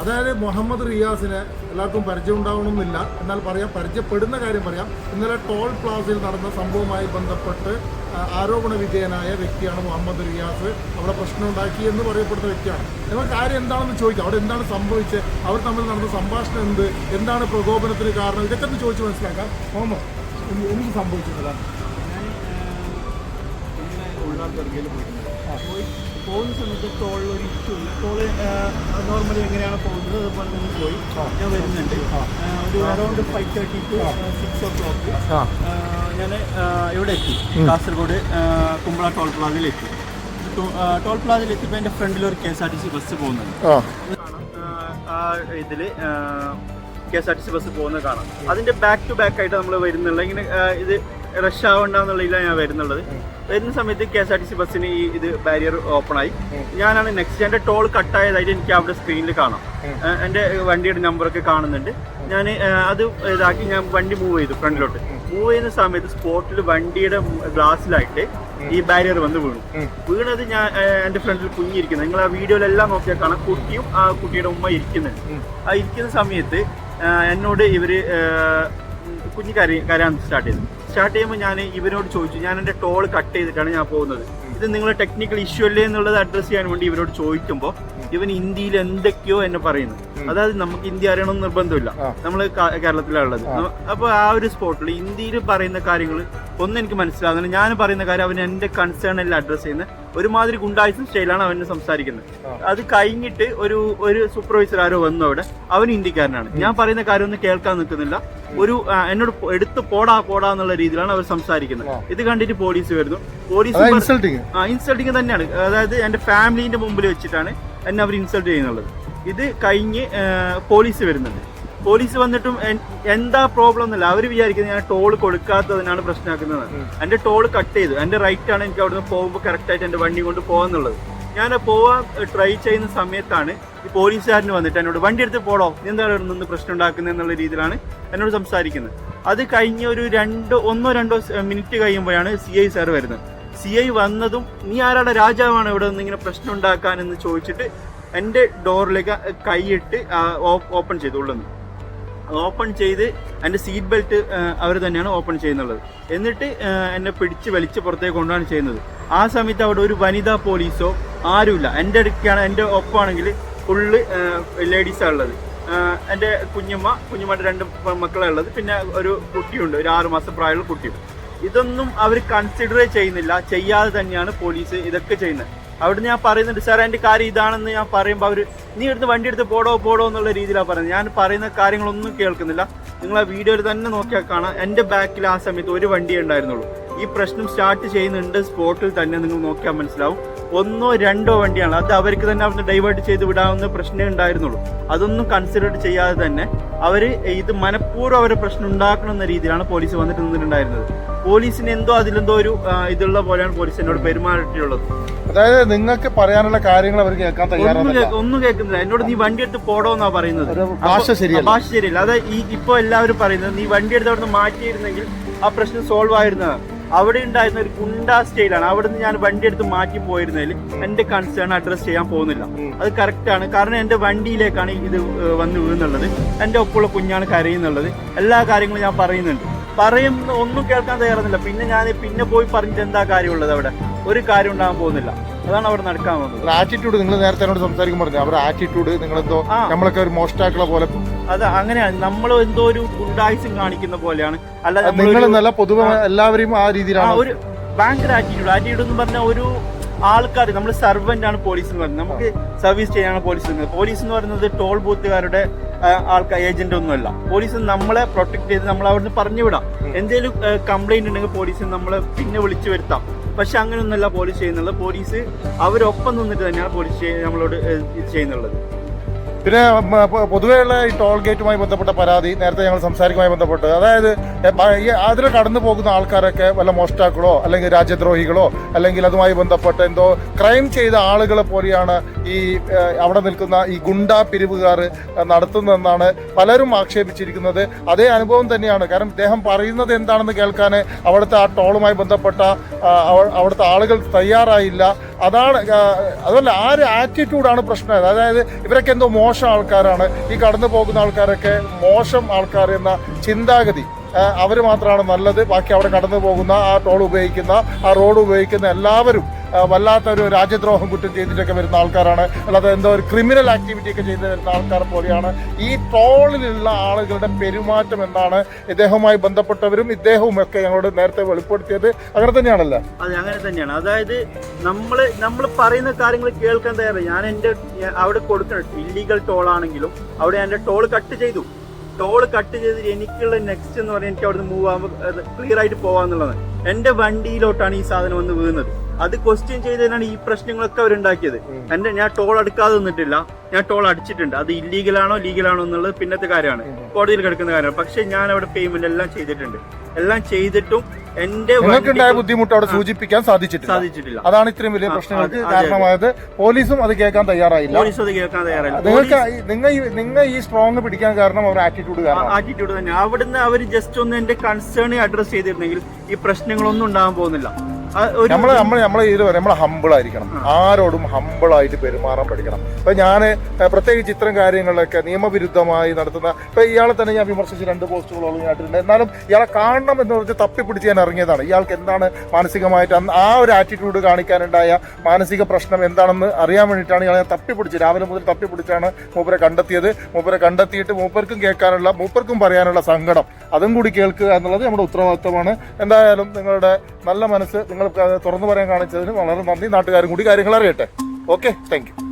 അതായത് മുഹമ്മദ് റിയാസിനെ എല്ലാവർക്കും പരിചയം ഉണ്ടാവണമെന്നില്ല, എന്നാൽ പറയാം, പരിചയപ്പെടുന്ന കാര്യം പറയാം. ഇന്നലെ ടോൾ പ്ലാസയിൽ നടന്ന സംഭവവുമായി ബന്ധപ്പെട്ട് ആരോപണ വിധേയനായ വ്യക്തിയാണ് മുഹമ്മദ് റിയാസ്. അവിടെ പ്രശ്നമുണ്ടാക്കി എന്ന് പറയപ്പെടുന്ന വ്യക്തിയാണ്. എന്നാൽ കാര്യം എന്താണെന്ന് ചോദിക്കാം, അവിടെ എന്താണ് സംഭവിച്ചത്, അവർ തമ്മിൽ നടന്ന സംഭാഷണം എന്താണ് പ്രകോപനത്തിന് കാരണം, ഇതൊക്കെ ഒന്ന് ചോദിച്ച് മനസ്സിലാക്കാം. മുഹമ്മദ്, എന്ത് സംഭവിച്ചതാണ്? പോകുന്ന സമയത്ത് ടോളിൽ ഒരു ഇഷ്യൂ ഇല്ല. ടോള് നോർമലി എങ്ങനെയാണ് പോകുന്നത് അതുപോലെ തന്നെ പോയി ഞാൻ വരുന്നുണ്ട്. ഒരു അറൗണ്ട് 5:30 to 6 o'clock ഞാൻ ഇവിടെ എത്തി. കാസർഗോഡ് കുമ്പള ടോൾ പ്ലാസയിലെത്തി. ടോൾ പ്ലാസയിലെത്തിയപ്പോൾ എൻ്റെ ഫ്രണ്ടിൽ ഒരു KSRTC ബസ് പോകുന്നുണ്ട്. ആ ഇതിൽ KSRTC ബസ് പോകുന്നത് കാണാം. അതിൻ്റെ ബാക്ക് ടു ബാക്ക് ആയിട്ട് നമ്മൾ വരുന്നുള്ള ഇങ്ങനെ ഇത് റഷ് ആവണ്ടെന്നുള്ളതിലാണ് ഞാൻ വരുന്നുള്ളത്. വരുന്ന സമയത്ത് KSRTC ബസ്സിന് ഇത് ബാരിയർ ഓപ്പൺ ആയി. ഞാനാണ് നെക്സ്റ്റ്, എൻ്റെ ടോൾ കട്ടായതായിട്ട് എനിക്ക് അവിടെ സ്ക്രീനിൽ കാണാം. എൻ്റെ വണ്ടിയുടെ നമ്പറൊക്കെ കാണുന്നുണ്ട്. ഞാൻ അത് ഇതാക്കി ഞാൻ വണ്ടി മൂവ് ചെയ്തു ഫ്രണ്ടിലോട്ട്. മൂവ് ചെയ്യുന്ന സമയത്ത് സ്പോട്ടിൽ വണ്ടിയുടെ ഗ്ലാസ്സിലായിട്ട് ഈ ബാരിയർ വന്ന് വീണത് ഞാൻ എൻ്റെ ഫ്രണ്ടിൽ കുഞ്ഞിരിക്കുന്നത്. നിങ്ങൾ ആ വീഡിയോയിലെല്ലാം നോക്കിയാൽ കാണാം, കുട്ടിയും ആ കുട്ടിയുടെ ഉമ്മ ഇരിക്കുന്നുണ്ട്. ആ ഇരിക്കുന്ന സമയത്ത് എന്നോട് ഇവർ കുഞ്ഞ് കരയാൻ സ്റ്റാർട്ട് ചെയ്യുമ്പോൾ ഞാൻ ഇവരോട് ചോദിച്ചു, ഞാൻ എൻ്റെ ടോൾ കട്ട് ചെയ്തിട്ടാണ് ഞാൻ പോകുന്നത്, ഇത് നിങ്ങൾ ടെക്നിക്കൽ ഇഷ്യൂ അല്ലേ എന്നുള്ളത് അഡ്രസ്സ് ചെയ്യാൻ വേണ്ടി ഇവരോട് ചോദിക്കുമ്പോൾ ഇവൻ ഹിന്ദിയിൽ എന്തൊക്കെയോ എന്നെ പറയുന്നു. അതായത് നമുക്ക് ഹിന്ദി അറിയണമെന്ന് നിർബന്ധമില്ല, നമ്മൾ കേരളത്തിലുള്ളത്. അപ്പോൾ ആ ഒരു സ്പോട്ടിൽ ഹിന്ദിയിൽ പറയുന്ന കാര്യങ്ങൾ ഒന്നും എനിക്ക് മനസ്സിലാകുന്നില്ല. ഞാൻ പറയുന്ന കാര്യം അവൻ എൻ്റെ കൺസേൺ എല്ലാം അഡ്രസ്സ് ചെയ്യുന്നത് ഒരുമാതിരി ഗുണ്ടായിസം സ്റ്റൈലാണ് അവന് സംസാരിക്കുന്നത്. അത് കഴിഞ്ഞിട്ട് ഒരു സൂപ്പർവൈസർ ആരോ വന്നു അവിടെ, അവൻ ഹിന്ദിക്കാരനാണ്. ഞാൻ പറയുന്ന കാര്യം ഒന്നും കേൾക്കാൻ നിൽക്കുന്നില്ല. എന്നോട് എടുത്ത് പോടാ എന്നുള്ള രീതിയിലാണ് അവർ സംസാരിക്കുന്നത്. ഇത് കണ്ടിട്ട് പോലീസ് വരുന്നു. പോലീസ് ഇൻസൾട്ടിങ് തന്നെയാണ്. അതായത് എൻ്റെ ഫാമിലിന്റെ മുമ്പിൽ വെച്ചിട്ടാണ് എന്നെ അവർ ഇൻസൾട്ട് ചെയ്യുന്നുള്ളത്. ഇത് കഴിഞ്ഞ് പോലീസ് വരുന്നുണ്ട്. പോലീസ് വന്നിട്ടും എന്താ പ്രോബ്ലം എന്നല്ല, അവർ വിചാരിക്കുന്നത് ഞാൻ ടോൾ കൊടുക്കാത്തതിനാണ് പ്രശ്നമാക്കുന്നത്. എൻ്റെ ടോൾ കട്ട് ചെയ്തു, എൻ്റെ റൈറ്റ് ആണ് എനിക്ക് അവിടുന്ന് പോകുമ്പോൾ കറക്റ്റായിട്ട് എൻ്റെ വണ്ടി കൊണ്ട് പോകാന്നുള്ളത്. ഞാൻ പോവാൻ ട്രൈ ചെയ്യുന്ന സമയത്താണ് ഈ പോലീസുകാരന് വന്നിട്ട് എന്നോട് വണ്ടി എടുത്ത് പോടോ, നീ എന്താണ് ഇവിടെ നിന്ന് പ്രശ്നം ഉണ്ടാക്കുന്നത് എന്നുള്ള രീതിയിലാണ് എന്നോട് സംസാരിക്കുന്നത്. അത് കഴിഞ്ഞ് ഒരു 1-2 മിനിറ്റ് കഴിയുമ്പോഴാണ് CI സാർ വരുന്നത്. CI വന്നതും നീ ആരാടെ രാജാവാണ് ഇവിടെ നിന്ന് ഇങ്ങനെ പ്രശ്നം ഉണ്ടാക്കാനെന്ന് ചോദിച്ചിട്ട് എൻ്റെ ഡോറിലേക്ക് കൈയിട്ട് ഓപ്പൺ ചെയ്തു. ഉള്ളുന്ന് ഓപ്പൺ ചെയ്ത് എൻ്റെ സീറ്റ് ബെൽറ്റ് അവർ തന്നെയാണ് ഓപ്പൺ ചെയ്യുന്നുള്ളത്. എന്നിട്ട് എന്നെ പിടിച്ച് വലിച്ച് പുറത്തേക്ക് കൊണ്ടുപോകാൻ ചെയ്യുന്നത്. ആ സമയത്ത് അവിടെ ഒരു വനിതാ പോലീസോ ആരുമില്ല. എൻ്റെ അടുക്കാണ്, എൻ്റെ ഒപ്പമാണെങ്കിൽ ഫുള്ള് ലേഡീസാണ് ഉള്ളത്. എൻ്റെ കുഞ്ഞുമ്മയുടെ 2 മക്കളാണ് ഉള്ളത്. പിന്നെ ഒരു കുട്ടിയുണ്ട്, ഒരു 6 മാസം പ്രായമുള്ള കുട്ടിയും. ഇതൊന്നും അവർ കൺസിഡർ ചെയ്യുന്നില്ല. ചെയ്യാതെ തന്നെയാണ് പോലീസ് ഇതൊക്കെ ചെയ്യുന്നത്. അവിടെ ഞാൻ പറയുന്നുണ്ട്, സാർ എൻ്റെ കാര്യം ഇതാണെന്ന് ഞാൻ പറയുമ്പോൾ അവർ നീ എടുത്ത് വണ്ടി എടുത്ത് പോടോ എന്നുള്ള രീതിയിലാണ് പറയുന്നത്. ഞാൻ പറയുന്ന കാര്യങ്ങളൊന്നും കേൾക്കുന്നില്ല. നിങ്ങൾ ആ വീഡിയോയിൽ തന്നെ നോക്കിയാൽ കാണാം, എൻ്റെ ബാക്കിൽ ആ സമയത്ത് ഒരു വണ്ടിയേ ഉണ്ടായിരുന്നുള്ളൂ. ഈ പ്രശ്നം സ്റ്റാർട്ട് ചെയ്യുന്നുണ്ട് സ്പോട്ടിൽ തന്നെ, നിങ്ങൾ നോക്കിയാൽ മനസ്സിലാവും. 1-2 വണ്ടിയാണ്. അത് അവർക്ക് തന്നെ അവിടുന്ന് ഡൈവേർട്ട് ചെയ്ത് വിടാവുന്ന പ്രശ്നമേ ഉണ്ടായിരുന്നുള്ളൂ. അതൊന്നും കൺസിഡർ ചെയ്യാതെ തന്നെ അവർ ഇത് മനഃപൂർവ്വം അവരെ പ്രശ്നം ഉണ്ടാക്കണമെന്ന രീതിയിലാണ് പോലീസ് വന്നിട്ട് നിന്നിട്ടുണ്ടായിരുന്നത്. പോലീസിന് അതിലെന്തോ ഒരു ഇതുള്ള പോലെയാണ് പോലീസ് എന്നോട് പെരുമാറിയിട്ടുള്ളത്. അതായത് നിങ്ങൾക്ക് പറയാനുള്ള കാര്യങ്ങൾ അവർ കേൾക്കാൻ തയ്യാറാണ്. ഒന്നും കേൾക്കുന്നില്ല. എന്നോട് നീ വണ്ടി എടുത്ത് പോടോന്നാ പറയുന്നത്. ഭാഷ ശരിയല്ല. അതായത് ഇപ്പൊ എല്ലാവരും പറയുന്നത് നീ വണ്ടി എടുത്ത് അവിടെ നിന്ന് മാറ്റിയിരുന്നെങ്കിൽ ആ പ്രശ്നം സോൾവ് ആയിരുന്നതാണ്. അവിടെ ഉണ്ടായിരുന്ന ഒരു ഗുണ്ടാ സ്റ്റൈലാണ്. അവിടെ നിന്ന് ഞാൻ വണ്ടി എടുത്ത് മാറ്റി പോയിരുന്നതിൽ എന്റെ കൺസേൺ അഡ്രസ് ചെയ്യാൻ പോകുന്നില്ല. അത് കറക്റ്റാണ്. കാരണം എന്റെ വണ്ടിയിലേക്കാണ് ഇത് വന്ന് വീഴുന്നുള്ളത്. എന്റെ ഒപ്പമുള്ള കുഞ്ഞാണ് കരയുന്നുള്ളത്. എല്ലാ കാര്യങ്ങളും ഞാൻ പറയുന്നുണ്ട്. ഒന്നും കേൾക്കാൻ തയ്യാറുന്നില്ല. പിന്നെ പോയി പറഞ്ഞിട്ട് എന്താ കാര്യമുള്ളത്? അവിടെ ഒരു കാര്യം ഉണ്ടാകാൻ പോകുന്നില്ല. അതാണ് അവിടെ നടക്കാൻ പോകുന്നത്. ആറ്റിറ്റ്യൂഡ് നിങ്ങൾ നേരത്തെ എന്നോട് സംസാരിക്കുമ്പോൾ പറഞ്ഞു, അവരുടെ ആറ്റിറ്റ്യൂഡ് നിങ്ങളെന്തോ നമ്മളൊക്കെ ഒരു മോഷ്ടാക്കളെ പോലെ. അത് അങ്ങനെയാണ്, നമ്മൾ എന്തോ ഒരു ഗുണ്ടായിസം കാണിക്കുന്ന പോലെയാണ്. അല്ലാതെ നിങ്ങളെന്നല്ല, പൊതുവെ എല്ലാവരും ആ രീതിയിലാണ്. ഒരു ഭയങ്കര ആറ്റിറ്റ്യൂഡ് എന്ന് പറഞ്ഞാൽ ഒരു ആൾക്കാർ, നമ്മൾ സർവന്റ് ആണ് പോലീസ് എന്ന് പറയുന്നത്. നമുക്ക് സർവീസ് ചെയ്യാനാണ് പോലീസ് എന്ന്. പോലീസ് എന്ന് പറയുന്നത് ടോൾ ബൂത്തുകാരുടെ ഏജന്റ് ഒന്നുമല്ല. പോലീസ് നമ്മളെ പ്രൊട്ടക്ട് ചെയ്ത് നമ്മൾ അവിടുന്ന് പറഞ്ഞു വിടാം. എന്തെങ്കിലും കംപ്ലൈന്റ് ഉണ്ടെങ്കിൽ പോലീസിന് നമ്മളെ പിന്നെ വിളിച്ചു വരുത്താം. പക്ഷെ അങ്ങനെയൊന്നുമല്ല പോലീസ് ചെയ്യുന്നുള്ളത്. പോലീസ് അവരൊപ്പം നിന്നിട്ട് തന്നെയാണ് പോലീസ് നമ്മളോട് ഇത് ചെയ്യുന്നുള്ളത്. പിന്നെ പൊതുവെയുള്ള ഈ ടോൾ ഗേറ്റുമായി ബന്ധപ്പെട്ട പരാതി നേരത്തെ ഞങ്ങൾ സംസാരിക്കുമായി ബന്ധപ്പെട്ട്, അതായത് അതിൽ കടന്നു പോകുന്ന ആൾക്കാരൊക്കെ വല്ല മോഷ്ടാക്കളോ അല്ലെങ്കിൽ രാജ്യദ്രോഹികളോ അല്ലെങ്കിൽ അതുമായി ബന്ധപ്പെട്ട് എന്തോ ക്രൈം ചെയ്ത ആളുകളെ പോലെയാണ് ഈ അവിടെ നിൽക്കുന്ന ഈ ഗുണ്ടാ പിരിവുകാർ നടത്തുന്നതെന്നാണ് പലരും ആക്ഷേപിച്ചിരിക്കുന്നത്. അതേ അനുഭവം തന്നെയാണ്. കാരണം ഇദ്ദേഹം പറയുന്നത് എന്താണെന്ന് കേൾക്കാൻ അവിടുത്തെ ആ ടോളുമായി ബന്ധപ്പെട്ട അവിടുത്തെ ആളുകൾ തയ്യാറായില്ല. അതാണ് അതല്ല ആ ഒരു ആറ്റിറ്റ്യൂഡാണ് പ്രശ്നം. അതായത് ഇവരൊക്കെ എന്തോ മോശം ആൾക്കാരാണ്, ഈ കടന്നു പോകുന്ന ആൾക്കാരൊക്കെ മോശം ആൾക്കാർ എന്ന ചിന്താഗതി, അവർ മാത്രമാണ് നല്ലത്, ബാക്കി അവിടെ കടന്നു പോകുന്ന ആ ടോൾ ഉപയോഗിക്കുന്ന ആ റോഡ് ഉപയോഗിക്കുന്ന എല്ലാവരും വല്ലാത്തൊരു രാജ്യദ്രോഹം കുറ്റം ചെയ്തിട്ടൊക്കെ വരുന്ന ആൾക്കാരാണ്, അല്ലാതെ എന്തോ ഒരു ക്രിമിനൽ ആക്ടിവിറ്റി ഒക്കെ ചെയ്ത് വരുന്ന ആൾക്കാർ പോലെയാണ് ഈ ടോളിലുള്ള ആളുകളുടെ പെരുമാറ്റം എന്നാണ് ഇദ്ദേഹവുമായി ബന്ധപ്പെട്ടവരും ഇദ്ദേഹവും ഒക്കെ ഞങ്ങളോട് നേരത്തെ വെളിപ്പെടുത്തിയത്. അങ്ങനെ തന്നെയാണല്ലോ? അതെ, അങ്ങനെ തന്നെയാണ്. അതായത് നമ്മൾ പറയുന്ന കാര്യങ്ങൾ കേൾക്കാൻ തയ്യാറാണ്. ഞാൻ അവിടെ കൊടുക്കണം, ഇല്ലീഗൽ ടോൾ ആണെങ്കിലും അവിടെ എൻ്റെ ടോൾ കട്ട് ചെയ്തു. ടോൾ കട്ട് ചെയ്ത് എനിക്കുള്ള നെക്സ്റ്റ് എന്ന് പറഞ്ഞാൽ എനിക്ക് അവിടുന്ന് മൂവ് ആകുമ്പോൾ ക്ലിയർ ആയിട്ട് പോകാന്നുള്ളതാണ്. എൻ്റെ വണ്ടിയിലോട്ടാണ് ഈ സാധനം വന്ന് വീഴുന്നത്. അത് ക്വസ്റ്റ്യൻ ചെയ്തതിനാണ് ഈ പ്രശ്നങ്ങളൊക്കെ അവരുണ്ടാക്കിയത്. ഞാൻ ടോൾ അടുക്കാതെ നിന്നിട്ടില്ല, ഞാൻ ടോൾ അടിച്ചിട്ടുണ്ട്. അത് ഇല്ലീഗലാണോ ലീഗലാണോ എന്നുള്ളത് പിന്നത്തെ കാര്യമാണ്, കോടതിയിൽ കിടക്കുന്ന കാര്യമാണ്. പക്ഷെ ഞാൻ അവിടെ പേയ്മെന്റ് എല്ലാം ചെയ്തിട്ടുണ്ട്. എല്ലാം ചെയ്തിട്ടും എന്റെ ബുദ്ധിമുട്ട് അവിടെ സൂചിപ്പിക്കാൻ സാധിച്ചിട്ടില്ല. അതാണ് ഇത്രയും വലിയ പ്രശ്നങ്ങൾക്ക് കാരണമായത്. പോലീസും അത് കേൾക്കാൻ തയ്യാറായില്ല. നിങ്ങൾ ഈ സ്ട്രോങ് പിടിക്കാൻ കാരണം അവർ ആറ്റിറ്റ്യൂഡ് തന്നെ. അവിടുന്ന് അവർ ജസ്റ്റ് ഒന്ന് എന്റെ കൺസേൺ അഡ്രസ് ചെയ്തിരുന്നെങ്കിൽ ഈ പ്രശ്നങ്ങളൊന്നും ഉണ്ടാകാൻ പോകുന്നില്ല. നമ്മൾ ഹമ്പിൾ ആയിരിക്കണം, ആരോടും ഹമ്പിളായിട്ട് പെരുമാറാൻ പഠിക്കണം. ഇപ്പൊ ഞാൻ പ്രത്യേകിച്ച് ഇത്തരം കാര്യങ്ങളിലൊക്കെ നിയമവിരുദ്ധമായി നടത്തുന്ന, ഇപ്പൊ ഇയാളെ തന്നെ ഞാൻ വിമർശിച്ച് 2 പോസ്റ്റുകളോളം ഞാനിട്ടുണ്ട്. എന്നാലും ഇയാളെ കാണണം എന്ന് പറഞ്ഞ് തപ്പിപ്പിടിച്ച് ഞാൻ ഇറങ്ങിയതാണ്. ഇയാൾക്ക് എന്താണ് മാനസികമായിട്ട് ആ ഒരു ആറ്റിറ്റ്യൂഡ് കാണിക്കാനുണ്ടായ മാനസിക പ്രശ്നം എന്താണെന്ന് അറിയാൻ വേണ്ടിയിട്ടാണ് ഇയാളെ തപ്പിപ്പിടിച്ച് രാവിലെ മുതൽ തപ്പിപ്പിടിച്ചാണ് മൂപ്പരെ കണ്ടെത്തിയത്. മൂപ്പരെ കണ്ടെത്തിയിട്ട് മൂപ്പർക്കും പറയാനുള്ള സങ്കടം അതും കൂടി കേൾക്കുക എന്നുള്ളത് നമ്മുടെ ഉത്തരവാദിത്വമാണ്. എന്തായാലും നിങ്ങളുടെ നല്ല മനസ്സ് നിങ്ങൾ തുറന്നു പറയാൻ കാണിച്ചതിന് വളരെ നന്ദി. നാട്ടുകാരും കൂടി കാര്യങ്ങൾ അറിയട്ടെ. Okay, thank you.